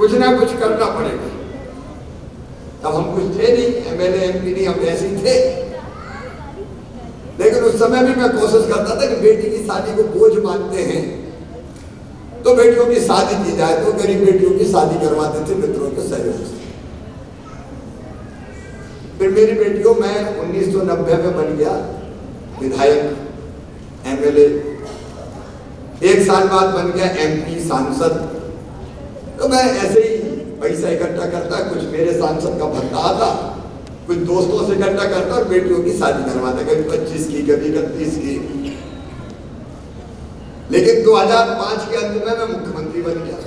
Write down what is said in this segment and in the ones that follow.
कुछ ना कुछ करना पड़ेगा। तब हम कुछ थे नहीं, एमएलए एमपी नहीं, हम ऐसे ही थे। लेकिन उस समय भी मैं कोशिश करता था कि बेटी की शादी को बोझ मानते हैं तो बेटियों की शादी की जाए, तो गरीब बेटियों की शादी करवाते थे मित्रों के सहयोग से। फिर मेरी बेटियों, मैं 1990 में बन गया विधायक, एमएलए, 1 साल बाद बन गया एमपी सांसद। तो मैं ऐसे ही पैसा इकट्ठा करता, कुछ मेरे सांसद का भत्ता आता, कुछ दोस्तों से इकट्ठा करता और बेटियों की शादी करवाता, कभी 25 की, कभी 31 की। लेकिन 2005 के अंत में मैं मुख्यमंत्री बन गया,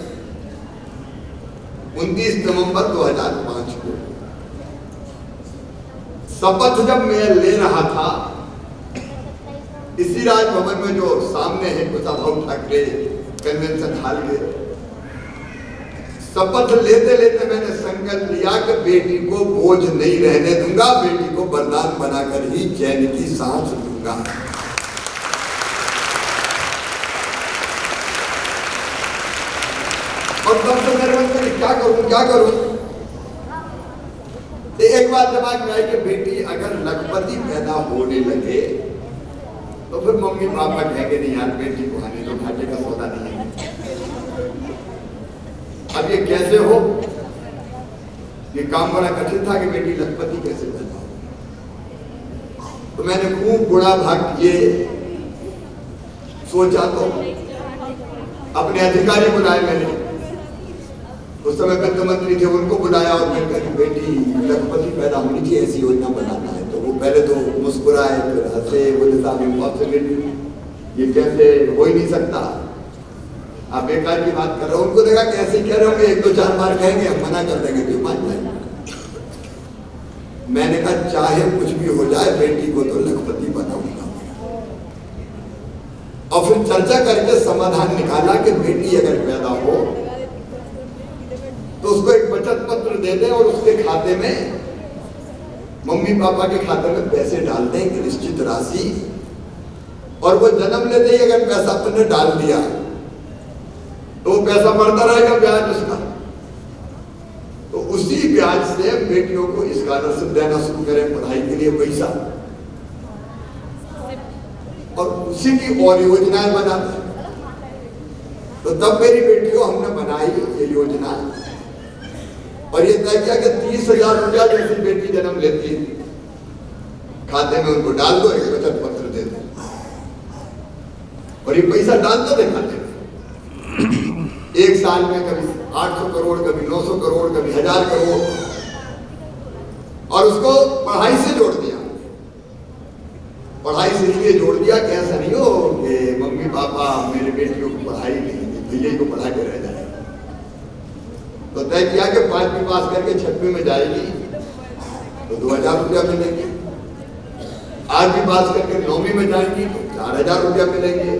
29 नवंबर 2005 को। शपथ जब मैं ले रहा था, इसी राजभवन में जो सामने है कुशाभाऊ ठाकरे कन्वेंशन हॉल के, शपथ लेते लेते मैंने संकल्प लिया कि बेटी को बोझ नहीं रहने दूंगा, बेटी को वरदान बनाकर ही चैन की सांस दूंगा। और तब से मेरे मन में क्या करूं। एक बात दिमाग में आई कि बेटी अगर लखपति पैदा होने लगे तो फिर मम्मी पापा कहेंगे नहीं यार बेटी को आने तो घाटे का सौदा नहीं है। अब ये कैसे हो, ये काम बड़ा कठिन था कि बेटी लखपति कैसे पैदा हो। तो मैंने खूब गुणा भाग किए, सोचा, तो अपने अधिकारी बुलाए मैंने, उस समय वित्त मंत्री थे, उनको बुलाया और मैंने कहा कि बेटी लखपति पैदा होनी चाहिए, ऐसी योजना बनाना है। तो वो पहले तो मुस्कुराए, फिर हंसे, बोले साहब इम्पॉसिबिलिटी, ये कैसे हो ही नहीं सकता, आप बेकार की बात कर रहे हो। उनको देखा कैसे कह रहे होंगे, 1-2-4 बार कहेंगे, हम मना कर देंगे, क्यों मान जाएंगे। मैंने कहा चाहे कुछ भी हो जाए बेटी को तो लखपति बनाऊंगा। और फिर चर्चा करके समाधान निकाला कि बेटी अगर पैदा हो तो उसको एक बचत पत्र दे दें और उसके खाते में, मम्मी पापा के खाते में पैसे डाल दें, एक निश्चित राशि, और वो जन्म लेते ही अगर पैसा तुमने डाल दिया तो वो पैसा बढ़ता रहेगा, ब्याज उसका। तो उसी ब्याज से बेटियों को स्कॉलरशिप देना शुरू करें, पढ़ाई के लिए पैसा, और उसी की और योजनाएं बनाते। तो तब मेरी बेटियों हमने बनाई ये योजना और ये तय किया कि 30,000 रुपया जैसी बेटी जन्म लेती है खाते में उनको डाल दो, एक बचत पत्र दे दो, और ये पैसा डाल दो दे खाते में। एक साल में कभी 800 करोड़, कभी 900 करोड़, कभी 1000 करोड़, और उसको पढ़ाई से जोड़ दिया। पढ़ाई से इसलिए जोड़ दिया कि ऐसा नहीं हो कि मम्मी पापा मेरे बेटियों को पढ़ाई नहीं, भैया को पढ़ा के रह जाए। तो तय किया कि 5वीं पास करके 6वीं में जाएगी तो 2000 रुपया मिलेंगे, 8वीं पास करके 9वीं में जाएंगी तो 4000 रुपया मिलेंगे,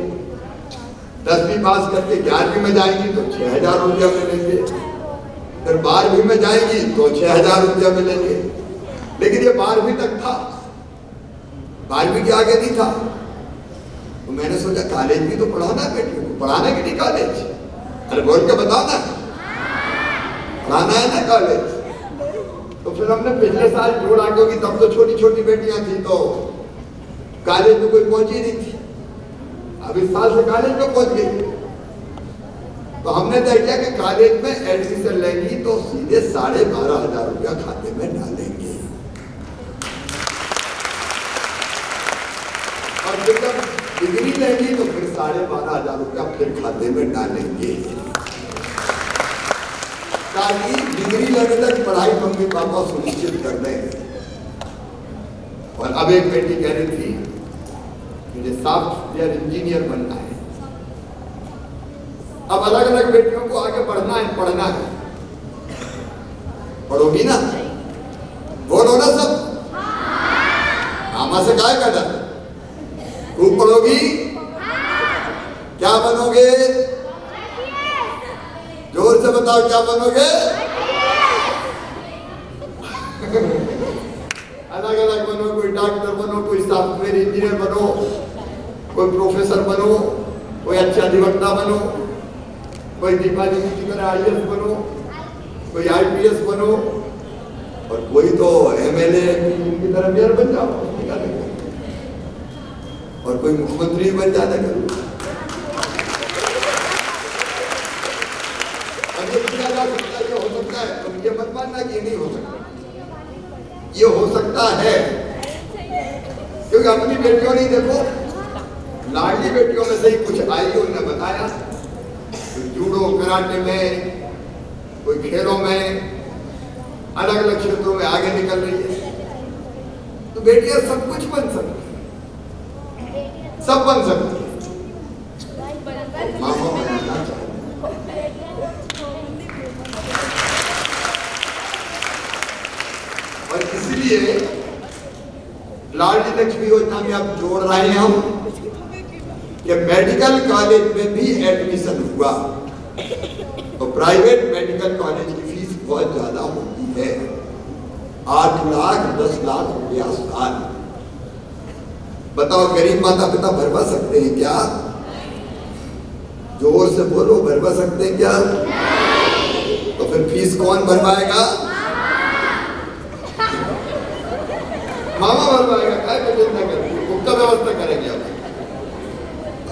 10वीं पास करके 11वीं में जाएंगी तो 6000 रुपया मिलेंगे, फिर 12वीं में जाएंगी तो 6000 रुपया मिलेंगे। लेकिन ये 12वीं तक था, 12वीं के आगे नहीं था। तो मैंने सोचा कॉलेज भी तो पढ़ाना है बेटियों को, पढ़ाना कि नहीं कॉलेज? अरे बोल के बताओ ना, पढ़ाना है ना कॉलेज। तो फिर हमने पिछले साल जोड़ा, क्योंकि तब तो छोटी छोटी बेटियां थी तो कॉलेज में कोई पहुंची नहीं थी, अब इस साल से कॉलेज में पहुंच गई। तो हमने तय किया कि कॉलेज में एडमिशन लेंगी तो सीधे 12,500 रुपया खाते में डालेंगे, और जब डिग्री लेंगी तो फिर 12,500 रुपया फिर खाते में डालेंगे, ताकि डिग्री लेने तक पढ़ाई मम्मी पापा सुनिश्चित कर दें। और अब एक बेटी कह रही थी मुझे सॉफ्टवेयर इंजीनियर बनना है। अब अलग अलग बेटियों को आगे पढ़ना है, पढ़ोगी ना? बोलो ना सब, मामा से काय का डर? खूब पढ़ोगी, क्या बनोगे? जोर से बताओ क्या बनोगे? अलग अलग बनो, कोई डॉक्टर बनो, कोई सॉफ्टवेयर इंजीनियर बनो, कोई प्रोफेसर बनो, कोई अच्छा अधिवक्ता बनो, कोई दीपाली की तरह IAS बनो, कोई IPS बनो और कोई तो MLA की तरह मेयर बन जाओ, और कोई मुख्यमंत्री बन जाता करो। अब ये किया जा सकता है, ये हो सकता है, तुम ये मत मानना कि ये नहीं हो सकता, ये हो सकता है। क्योंकि अपनी बेटियों ने देखो, लाडली बेटियों में से ही कुछ आई, उन्होंने बताया जूडो कराटे में, कोई खेलों में, अलग अलग क्षेत्रों में आगे निकल रही है। तो बेटियां सब कुछ बन सकती हैं, सब बन सकती हैं। मामा बनना चाहिए। और इसलिए लाडली लक्ष्मी योजना में अब जोड़ रहे हैं हम कि मेडिकल कॉलेज में भी एडमिशन हुआ तो प्राइवेट मेडिकल कॉलेज की फीस बहुत ज्यादा होती है, 8 लाख 10 लाख रुपया साल। बताओ गरीब माता पिता भरवा सकते हैं क्या? जोर से बोलो, भरवा सकते हैं क्या? तो फिर फीस कौन भरवाएगा? मामा भरवाएगा। क्या चिंता करेंगे, गुप्ता व्यवस्था करेंगे।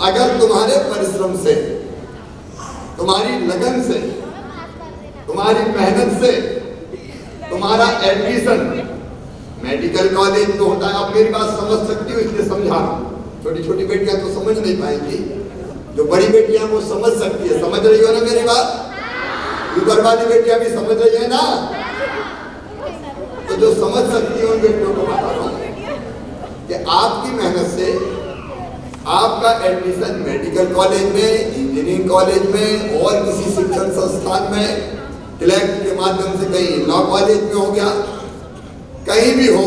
अगर तुम्हारे परिश्रम से, तुम्हारी लगन से, तुम्हारी मेहनत से तुम्हारा एडमिशन मेडिकल कॉलेज में होता है, आप मेरी बात समझ सकती हो इसलिए समझा। छोटी छोटी बेटियां तो समझ नहीं पाएंगी, जो बड़ी बेटियां वो समझ सकती है। समझ रही हो ना मेरी बात? ऊपर वाली बेटियां भी समझ रही है ना? तो जो समझ सकती है उन बेटियों को बता रहा हूं कि आपकी मेहनत से आपका एडमिशन मेडिकल कॉलेज में, इंजीनियरिंग कॉलेज में और किसी शिक्षण संस्थान में, क्लैट के माध्यम से कहीं लॉ कॉलेज में हो गया, कहीं भी हो,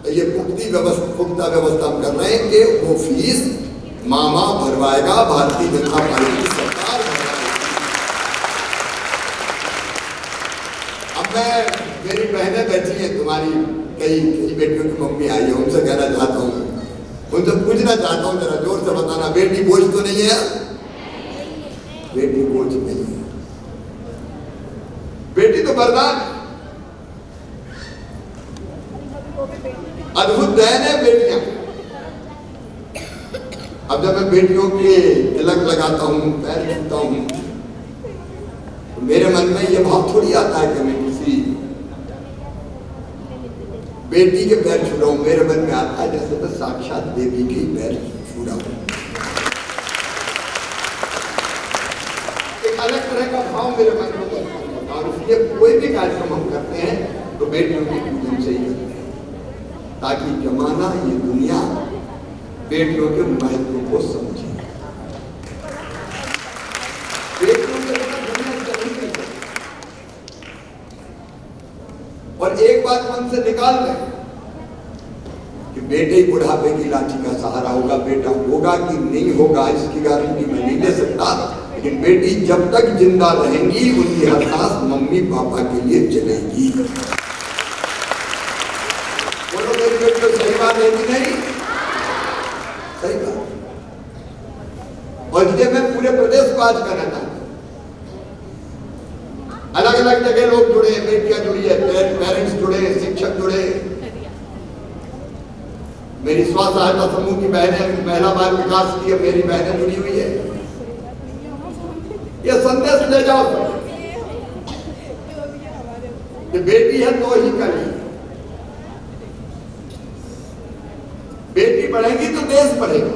तो ये पुख्ता व्यवस्था हम कर रहे हैं कि वो फीस मामा भरवाएगा, भारतीय जनता पार्टी की सरकार भरवाएगी। अब मैं, मेरी बहनें बैठी हैं, तुम्हारी कई बेटियों की मम्मी आई है, उनसे कहना चाहता हूँ, उनसे पूछना चाहता हूँ, जरा जोर से बताना, बेटी बोझ तो नहीं है? बेटी बोझ नहीं है, बेटी तो वरदान, अद्भुत देन है बेटियां। अब जब मैं बेटियों के तिलक लगाता हूँ, पैर छूता हूँ, तो मेरे मन में ये भाव थोड़ी आता है कि मैं किसी बेटी के पैर छू रहा हूं। मेरे मन में आता है जैसे मैं साक्षात देवी के पैर छू रहा हूं। एक अलग तरह का भाव मेरे मन में होता है, और इसलिए कोई भी कार्यक्रम हम करते हैं तो बेटियों की पूजन से ही करते हैं, ताकि जमाना, ये दुनिया बेटियों के महत्व को समझे। बेटियों के बिना दुनिया चल नहीं सकती। और एक बात मन से निकाल लें कि बेटे ही बुढ़ापे की लाठी का सहारा होगा। बेटा होगा कि नहीं होगा इसकी गारंटी मैं नहीं ले सकता, लेकिन बेटी जब तक जिंदा रहेंगी उनकी हर सांस मम्मी पापा के लिए चलेगी। बोलो मेरी बेटी, सही बात है कि नहीं? सही बात। और इसलिए मैं पूरे प्रदेश को आज कहना चाहता हूं, अलग अलग जगह लोग जुड़े, बेटियां जुड़ी है, पेरेंट्स जुड़े, शिक्षक जुड़े, मेरी स्व सहायता समूह की बहनें, महिला बाल विकास की मेरी बहनें जुड़ी हुई है। ये संदेश ले जाओ कि बेटी है तो ही करेगी, बेटी बढ़ेगी तो देश बढ़ेगा,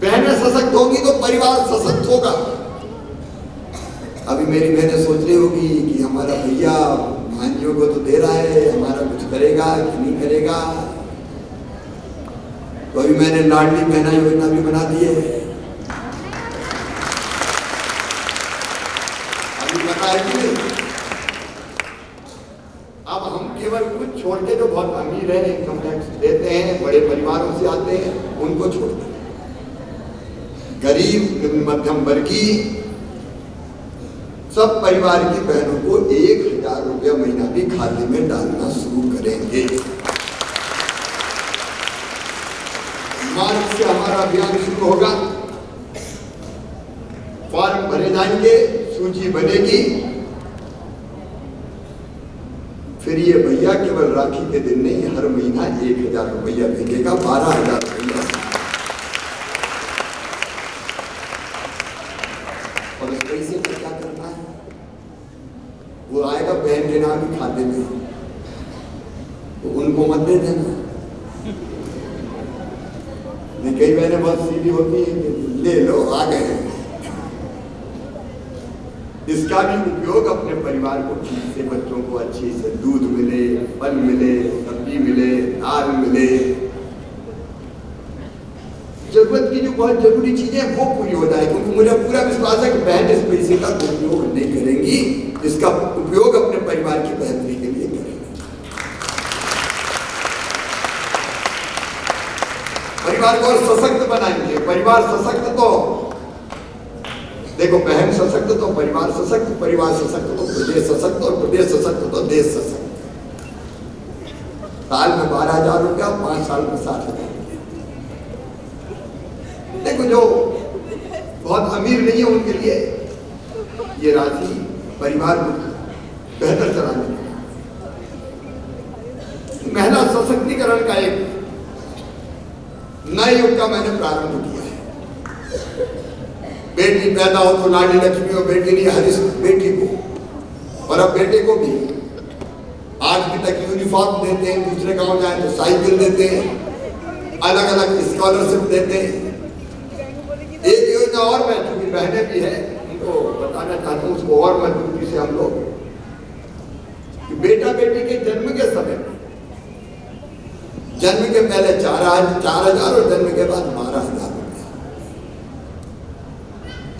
बहनें सशक्त होगी तो परिवार सशक्त होगा। अभी मेरी बहनें सोच रही होगी कि हमारा भैया भांजियों को तो दे रहा है, हमारा कुछ करेगा कि नहीं करेगा। तो अभी मैंने लाडली बहना योजना भी बना दी है। अभी पता है कि नहीं, अब हम केवल कुछ छोड़ के जो बहुत अमीर है, इनकम टैक्स देते हैं, बड़े परिवारों से आते हैं, उनको छोड़ते हैं। गरीब मध्यम वर्गीय सब परिवार की बहनों को 1000 रुपया महीना भी खाते में डालना शुरू करेंगे। मार्च से हमारा अभियान शुरू होगा। फॉर्म भरे जाएंगे, सूची बनेगी, फिर ये भैया केवल राखी के दिन नहीं, हर महीना 1000 रुपया भेजेगा, 12,000 रुपया। और उस पैसे को क्या करना है? वो आएगा बहन के नाम ही खाते में, तो उनको मत दे देना। कई बहनें बहुत सीधी होती है, ले लो आ गए। इसका भी उपयोग अपने परिवार को ठीक से, बच्चों को अच्छे से दूध मिले, फल मिले, सब्जी मिले, दाल मिले, जरूरत की जो बहुत जरूरी चीजें वो पूरी हो जाए। क्योंकि मुझे पूरा विश्वास है कि बहन इस पैसे का उपयोग नहीं करेंगी, इसका उपयोग अपने परिवार की बेहतरी के लिए करेंगे। परिवार को और सशक्त बनाएंगे। परिवार सशक्त तो देखो, बहन सशक्त तो परिवार सशक्त, परिवार सशक्त तो प्रदेश सशक्त, और प्रदेश सशक्त तो देश सशक्त। साल में 12,000 रुपया, 5 साल में 60,000। देखो जो बहुत अमीर नहीं है उनके लिए ये राशि परिवार को बेहतर चलाने के लिए, महिला सशक्तिकरण का एक नए युग का मैंने प्रारंभ किया है। बेटी पैदा हो तो लाडली लक्ष्मी, और बेटी नहीं हर बेटी को, और अब बेटे को भी 8वीं तक यूनिफॉर्म देते हैं, दूसरे गांव जाए तो साइकिल देते हैं, अलग अलग स्कॉलरशिप देते हैं। एक योजना और मैं, चूंकि बहनें भी है, उनको बताना चाहता हूँ, उसको और मजबूती से हम लोग, कि बेटा बेटी के जन्म के समय, जन्म के पहले 4,000 और जन्म के बाद 12,000 रुपया,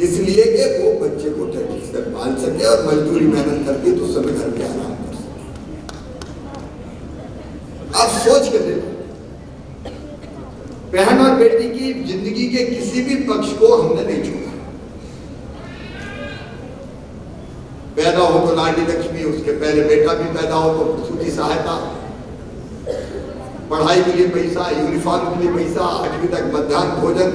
इसलिए कि वो बच्चे को ठीक से पाल सके और मजदूरी मेहनत करके तो समय घर पे आराम कर सके। आप सोच के देखो, बहन और बेटी की जिंदगी के किसी भी पक्ष को हमने नहीं छोड़ा। पैदा हो तो लाडली लक्ष्मी, उसके पहले बेटा भी पैदा हो तो प्रसूति सहायता, पढ़ाई के लिए पैसा, यूनिफॉर्म के लिए पैसा, 8वीं तक मध्याह्न भोजन,